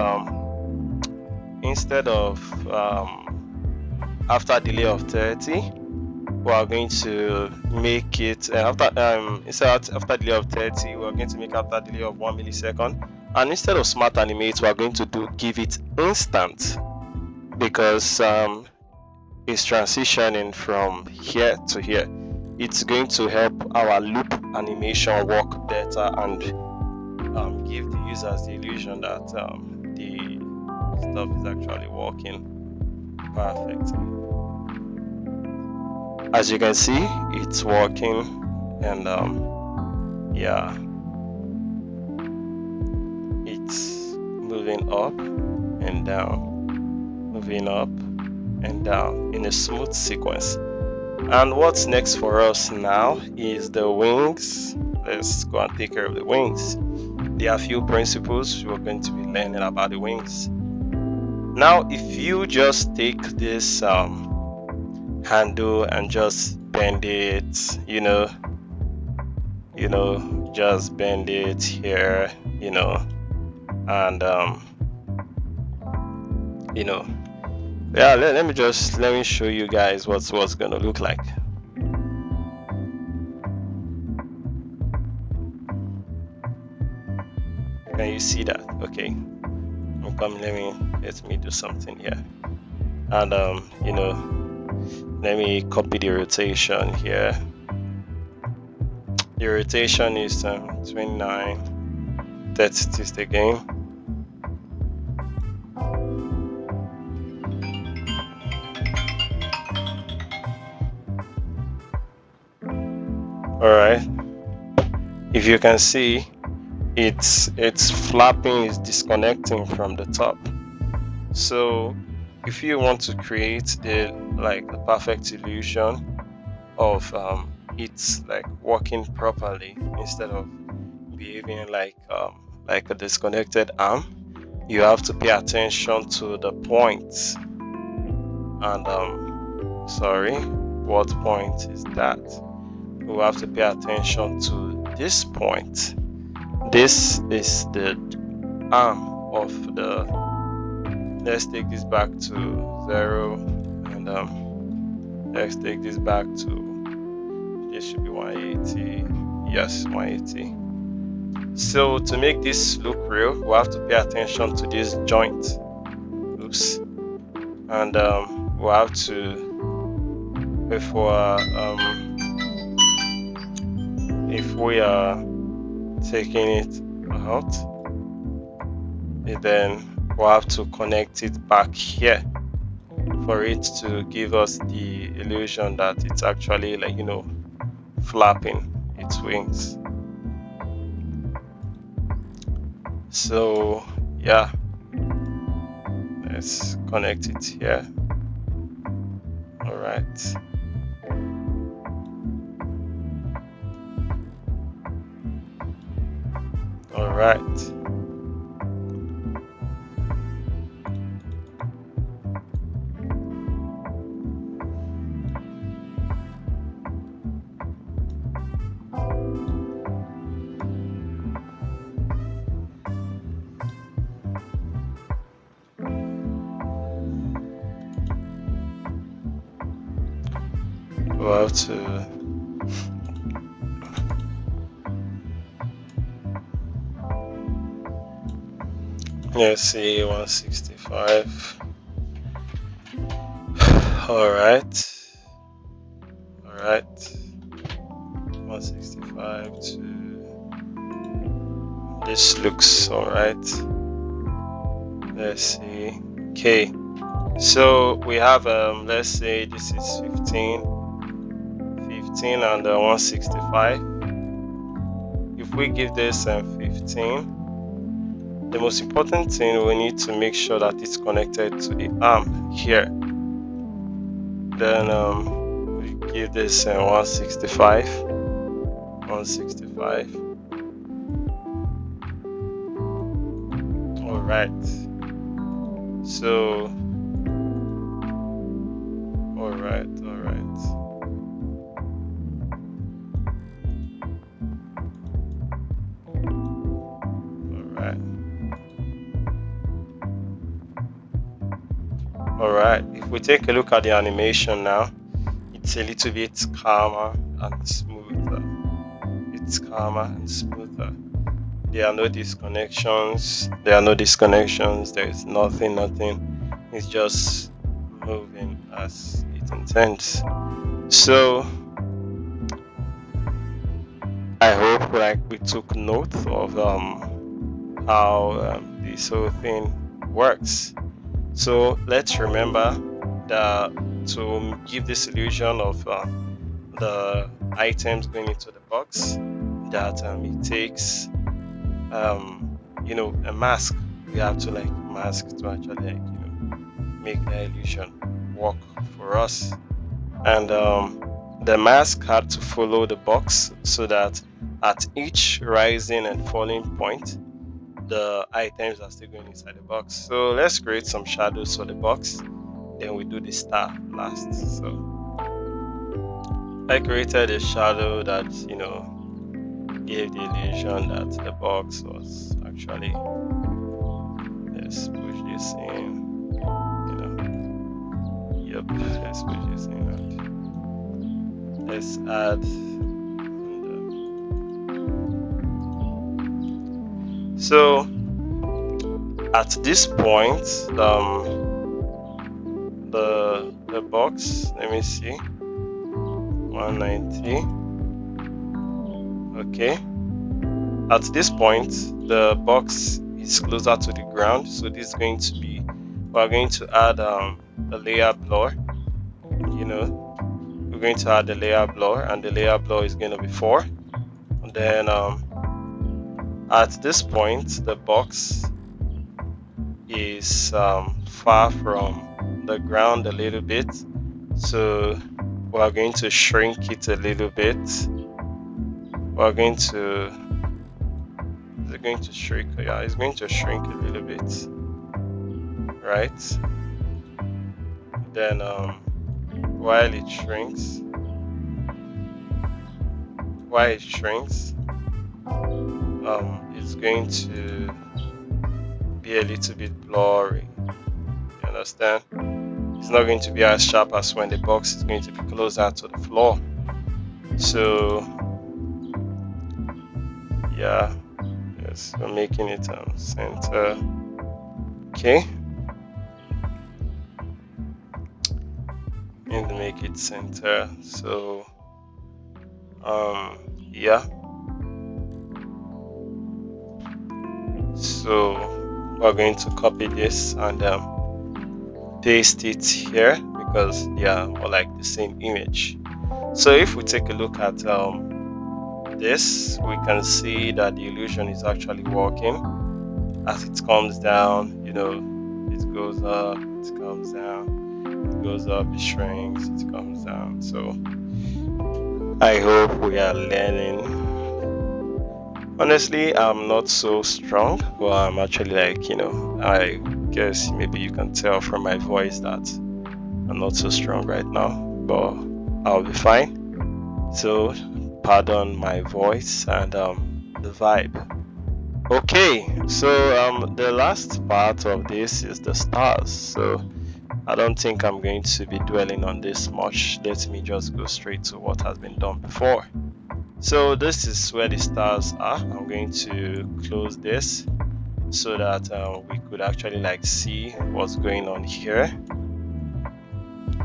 after delay of 30, we are going to make it after delay of 30, we are going to make after delay of 1 millisecond. And instead of smart animate, we are going to give it instant, because it's transitioning from here to here. It's going to help our loop animation work better and give the users the illusion that the stuff is actually working perfectly. As you can see, it's working, and yeah, it's moving up and down, moving up and down in a smooth sequence. And what's next for us now is the wings. Let's go and take care of the wings. There are a few principles we're going to be learning about the wings. Now, if you just take this handle and just bend it, just bend it here, and yeah, let me show you guys what's gonna look like. Can you see that? Okay, let me do something here, and let me copy the rotation here. The rotation is 29, 30 again. All right, if you can see, it's flapping, is disconnecting from the top. So if you want to create the perfect illusion of it's like working properly instead of behaving like a disconnected arm, you have to pay attention to the points. And sorry, what point is that? We have to pay attention to this point. This is the arm of the, let's take this back to 0, and let's take this back to, this should be 180. Yes, 180. So to make this look real, we have to pay attention to this joint. Oops. And we have to, if we are taking it out, then we'll have to connect it back here for it to give us the illusion that it's actually flapping its wings. So yeah, let's connect it here. All right. All right. We'll have to let's see, 165. All right, 165 to, this looks all right. Let's see. Okay, so we have let's say this is 15 and 165. If we give this 15, the most important thing, we need to make sure that it's connected to the arm here. Then we give this 165. All right. So All right. If we take a look at the animation now, it's a little bit calmer and smoother. It's calmer and smoother. There are no disconnections. There is nothing. It's just moving as it intends. So I hope we took note of how this whole thing works. So let's remember that to give this illusion of the items going into the box, that it takes a mask. We have to mask to actually make the illusion work for us. And the mask had to follow the box so that at each rising and falling point, the items are still going inside the box. So let's create some shadows for the box, then we do the star last. So I created a shadow that gave the illusion that the box was actually, let's push this in, let's push this in and let's add. So at this point, the box, let me see, 190. Okay. At this point, the box is closer to the ground, so this is going to be, we're going to add a layer blur. We're going to add the layer blur, and the layer blur is going to be 4. And then at this point, the box is far from the ground a little bit, so we're going to shrink it a little bit. We're going to, is it going to shrink? Yeah, it's going to shrink a little bit, right? Then while it shrinks, it's going to be a little bit blurry. You understand? It's not going to be as sharp as when the box is going to be closer to the floor. So yeah, yes, we're making it center. Okay, and make it center. So yeah. So we're going to copy this and paste it here because they are all like the same image. So if we take a look at this, we can see that the illusion is actually working. As it comes down, it goes up, it comes down, it goes up, it shrinks, it comes down. So I hope we are learning. Honestly, I'm not so strong, but I'm actually I guess maybe you can tell from my voice that I'm not so strong right now, but I'll be fine. So pardon my voice and the vibe. Okay, so the last part of this is the stars. So I don't think I'm going to be dwelling on this much. Let me just go straight to what has been done before. So this is where the stars are. I'm going to close this so that we could actually see what's going on here.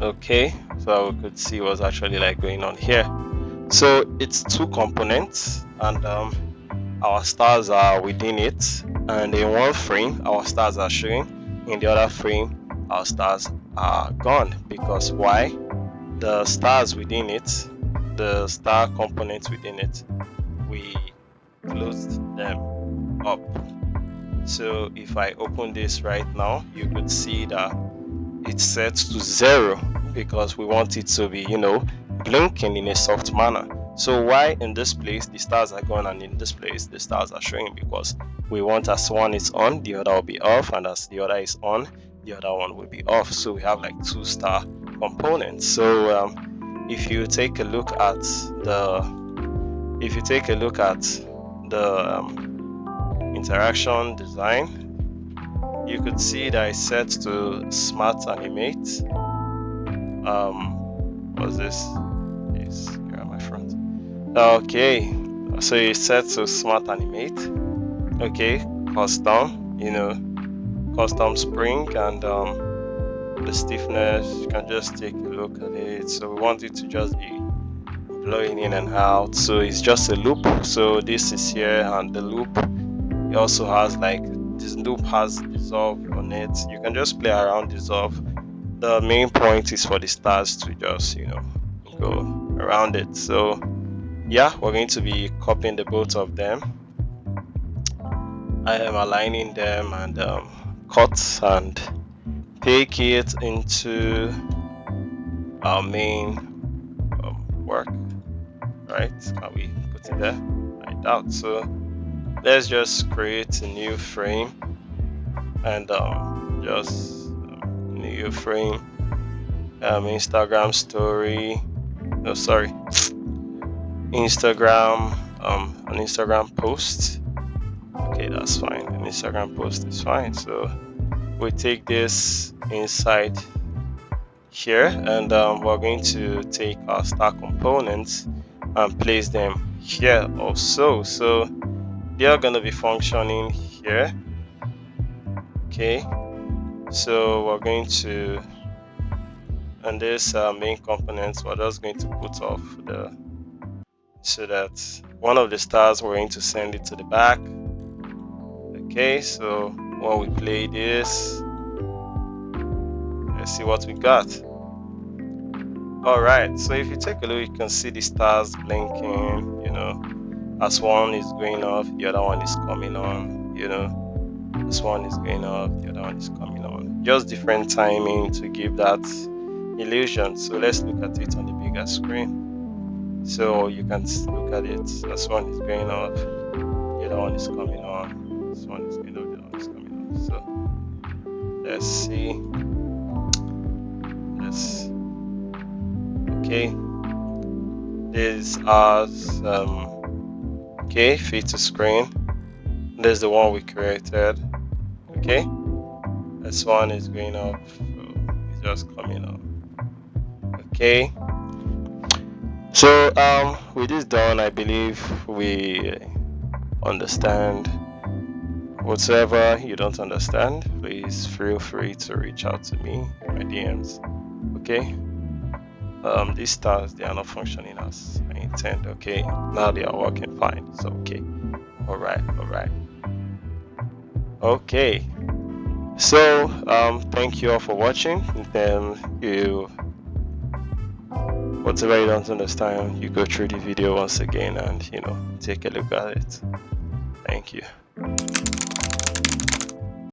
Okay, so we could see what's actually going on here. So it's 2 components, and our stars are within it, and in one frame our stars are showing, in the other frame our stars are gone. Because why? The stars within it, the star components within it, we closed them up. So if I open this right now, you could see that it's set to 0 because we want it to be blinking in a soft manner. So why in this place the stars are gone and in this place the stars are showing? Because we want as one is on, the other will be off, and as the other is on, the other one will be off. So we have 2 star components. So if you take a look at the interaction design, you could see that it's set to Smart Animate. What's this? Yes, here at my front. Okay, so it's set to Smart Animate. Okay, custom, custom spring, and the stiffness, you can just take a look at it. So we want it to just be blowing in and out, so it's just a loop. So this is here, and the loop, it also has this loop has dissolve on it. You can just play around dissolve. The main point is for the stars to just go around it. So yeah, we're going to be copying the both of them. I am aligning them and cut and take it into our main work. Right, can we put it there like that? So let's just create a new frame, and new frame, Instagram story, no sorry, Instagram, an Instagram post. Okay, that's fine, an Instagram post is fine. So we take this inside here, and we're going to take our star components and place them here also. So they are going to be functioning here. Okay, so we're going to, and this main components, we're just going to put off so that one of the stars, we're going to send it to the back. Okay, so when we play this, let's see what we got. Alright, so if you take a look, you can see the stars blinking, as one is going off, the other one is coming on, this one is going off, the other one is coming on. Just different timing to give that illusion. So let's look at it on the bigger screen. So you can look at it, this one is going off, the other one is coming on, this one is going off, the other one is coming on. So let's see. Okay, this as okay, fit to screen. There's the one we created. Okay, this one is going up, so it's just coming up. Okay, so with this done, I believe we understand. Whatever you don't understand, please feel free to reach out to me in my DMs. Okay, these stars, they are not functioning as I intend. Okay, now they are working fine. So okay, all right. Okay, so thank you all for watching. Whatever you don't understand, you go through the video once again and take a look at it. Thank you.